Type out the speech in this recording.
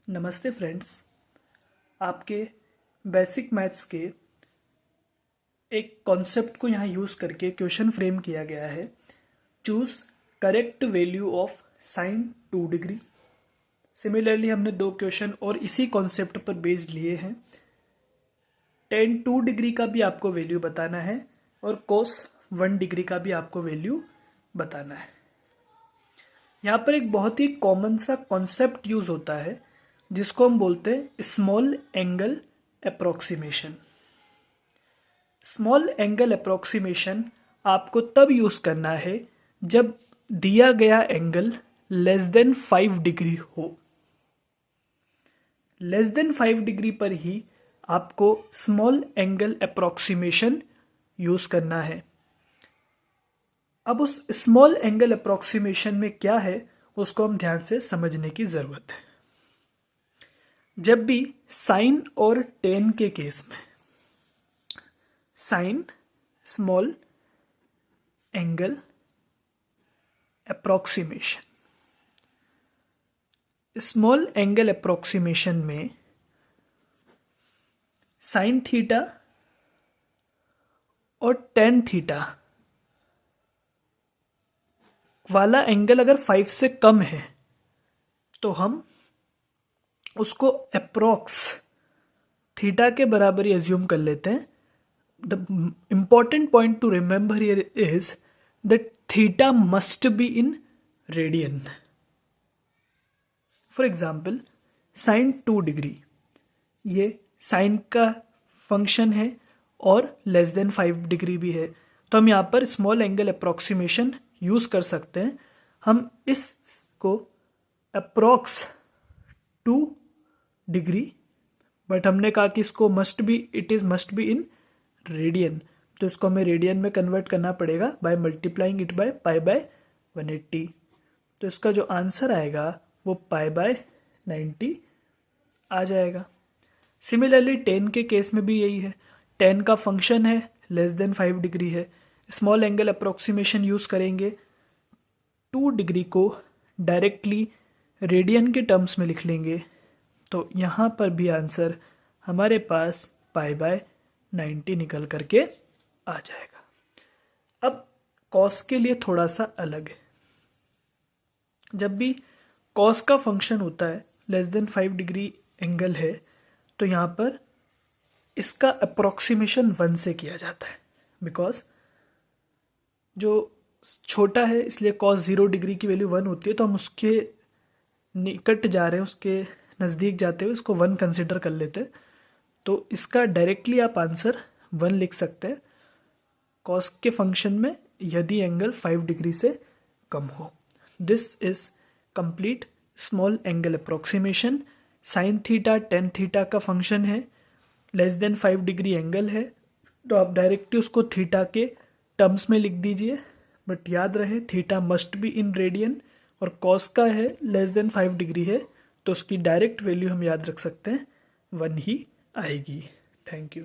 नमस्ते फ्रेंड्स। आपके basic maths के एक कॉन्सेप्ट को यहाँ यूज़ करके क्वेश्चन फ्रेम किया गया है। Choose correct value of sine 2 degree. Similarly हमने दो क्वेश्चन और इसी कॉन्सेप्ट पर बेस्ड लिए हैं। टेन 2 डिग्री का भी आपको वैल्यू बताना है और कोस 1 डिग्री का भी आपको वैल्यू बताना है। यहाँ पर एक बहुत ही कॉमन सा कॉन्सेप्ट यूज होता है जिसको हम बोलते हैं small angle approximation. Small angle approximation आपको तब यूज करना है जब दिया गया एंगल लेस देन 5 डिग्री हो। लेस देन 5 डिग्री पर ही आपको स्मॉल एंगल अप्रोक्सीमेशन यूज करना है। अब उस स्मॉल एंगल अप्रोक्सीमेशन में क्या है उसको हम ध्यान से समझने की जरूरत है। जब भी साइन और टेन के केस में sine small angle approximation, small angle approximation में साइन थीटा और टेन थीटा वाला एंगल अगर 5 से कम है तो हम उसको अप्रोक्स थीटा के बराबर ही एज्यूम कर लेते हैं। The important point to remember here is that theta must be in radian. For example sine 2 degree, ये साइन का फंक्शन है और लेस देन 5 डिग्री भी है, तो हम यहाँ पर स्मॉल एंगल अप्रोक्सीमेशन यूज कर सकते हैं। हम इसको अप्रोक्स 2 डिग्री, बट हमने कहा कि इसको मस्ट बी इन रेडियन, तो इसको हमें रेडियन में कन्वर्ट करना पड़ेगा by multiplying it by pi by 180। तो इसका जो आंसर आएगा वो पाई बाय 90 आ जाएगा। सिमिलरली टेन के केस में भी यही है। टेन का फंक्शन है, लेस देन 5 डिग्री है। स्मॉल एंगल अप्रोक्सीमेशन यूज करेंगे, 2 डिग्री को डायरेक्टली रेडियन के टर्म्स में लिख लेंगे, तो यहाँ पर भी आंसर हमारे पास पाई बाय 90 निकल करके आ जाएगा। अब कॉस के लिए थोड़ा सा अलग है। जब भी कॉस का फंक्शन होता है, लेस देन 5 डिग्री एंगल है, तो यहाँ पर इसका अप्रोक्सीमेशन 1 से किया जाता है। बिकॉज जो छोटा है इसलिए कॉस 0 डिग्री की वैल्यू 1 होती है, तो हम उसके निकट जा रहे हैं, उसके नज़दीक जाते हुए इसको 1 कंसिडर कर लेते हैं। तो इसका डायरेक्टली आप आंसर 1 लिख सकते हैं कॉस के फंक्शन में यदि एंगल 5 डिग्री से कम हो। This is complete small angle approximation. Sine theta tan theta का फंक्शन है, लेस देन 5 डिग्री एंगल है, तो आप डायरेक्टली उसको थीटा के टर्म्स में लिख दीजिए, बट याद रहे theta must be in radian, और कॉस का है लेस देन 5 डिग्री है, तो उसकी डायरेक्ट वैल्यू हम याद रख सकते हैं 1 ही आएगी। Thank you.